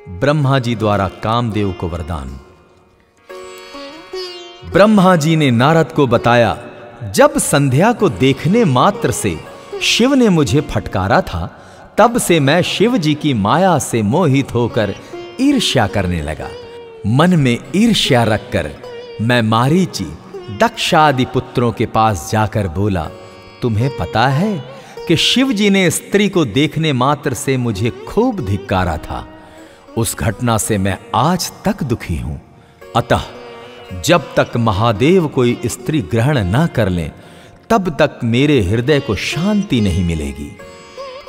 ब्रह्मा जी द्वारा कामदेव को वरदान। ब्रह्मा जी ने नारद को बताया, जब संध्या को देखने मात्र से शिव ने मुझे फटकारा था, तब से मैं शिव जी की माया से मोहित होकर ईर्ष्या करने लगा। मन में ईर्ष्या रखकर मैं मारीची दक्षादि पुत्रों के पास जाकर बोला, तुम्हें पता है कि शिव जी ने स्त्री को देखने मात्र से मुझे खूब धिक्कारा था। उस घटना से मैं आज तक दुखी हूं। अतः जब तक महादेव कोई स्त्री ग्रहण न कर लें, तब तक मेरे हृदय को शांति नहीं मिलेगी।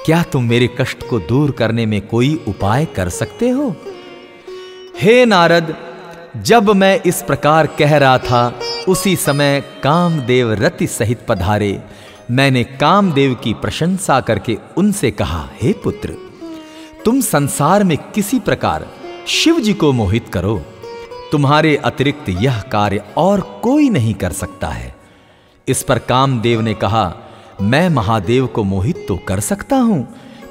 क्या तुम मेरे कष्ट को दूर करने में कोई उपाय कर सकते हो? हे नारद, जब मैं इस प्रकार कह रहा था, उसी समय कामदेव रति सहित पधारे। मैंने कामदेव की प्रशंसा करके उनसे कहा, हे पुत्र, तुम संसार में किसी प्रकार शिव जी को मोहित करो। तुम्हारे अतिरिक्त यह कार्य और कोई नहीं कर सकता है। इस पर कामदेव ने कहा, मैं महादेव को मोहित तो कर सकता हूं,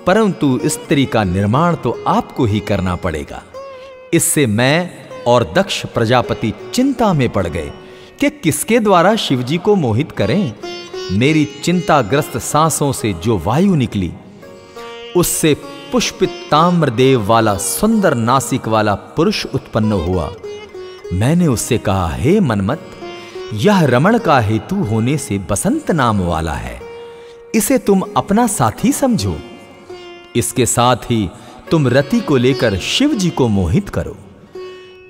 परंतु स्त्री का निर्माण तो आपको ही करना पड़ेगा। इससे मैं और दक्ष प्रजापति चिंता में पड़ गए कि किसके द्वारा शिवजी को मोहित करें। मेरी चिंताग्रस्त सांसों से जो वायु निकली, उससे पुष्पित ताम्रदेव वाला सुंदर नासिक वाला पुरुष उत्पन्न हुआ। मैंने उससे कहा, हे मनमत, यह रमण का हेतु होने से बसंत नाम वाला है, इसे तुम अपना साथी समझो। इसके साथ ही तुम रति को लेकर शिव जी को मोहित करो।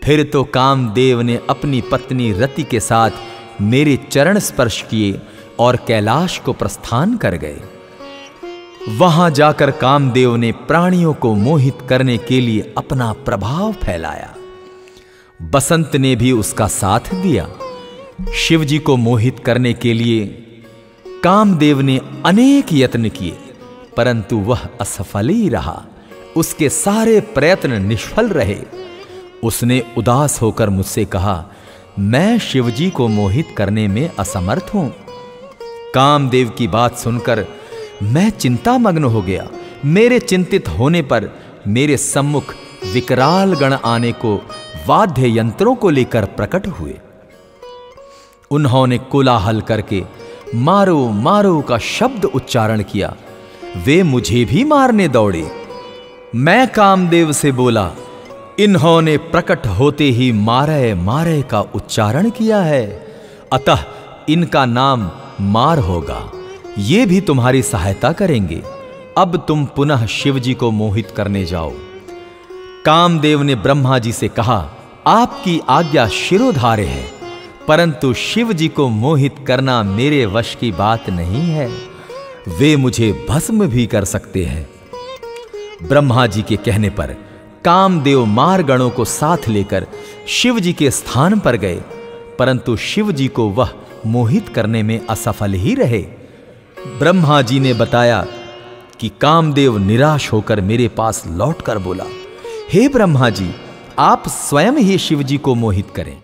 फिर तो कामदेव ने अपनी पत्नी रति के साथ मेरे चरण स्पर्श किए और कैलाश को प्रस्थान कर गए। वहां जाकर कामदेव ने प्राणियों को मोहित करने के लिए अपना प्रभाव फैलाया। बसंत ने भी उसका साथ दिया। शिवजी को मोहित करने के लिए कामदेव ने अनेक यत्न किए, परंतु वह असफल ही रहा। उसके सारे प्रयत्न निष्फल रहे। उसने उदास होकर मुझसे कहा, मैं शिवजी को मोहित करने में असमर्थ हूं। कामदेव की बात सुनकर मैं चिंतामग्न हो गया। मेरे चिंतित होने पर मेरे सम्मुख विकराल गण आने को वाद्य यंत्रों को लेकर प्रकट हुए। उन्होंने कोलाहल करके मारो मारो का शब्द उच्चारण किया। वे मुझे भी मारने दौड़े। मैं कामदेव से बोला, इन्होंने प्रकट होते ही मारे मारे का उच्चारण किया है, अतः इनका नाम मार होगा। ये भी तुम्हारी सहायता करेंगे। अब तुम पुनः शिवजी को मोहित करने जाओ। कामदेव ने ब्रह्मा जी से कहा, आपकी आज्ञा शिरोधार्य है, परंतु शिवजी को मोहित करना मेरे वश की बात नहीं है। वे मुझे भस्म भी कर सकते हैं। ब्रह्मा जी के कहने पर कामदेव मारगणों को साथ लेकर शिवजी के स्थान पर गए, परंतु शिवजी को वह मोहित करने में असफल ही रहे। ब्रह्मा जी ने बताया कि कामदेव निराश होकर मेरे पास लौटकर बोला, हे ब्रह्मा जी, आप स्वयं ही शिवजी को मोहित करें।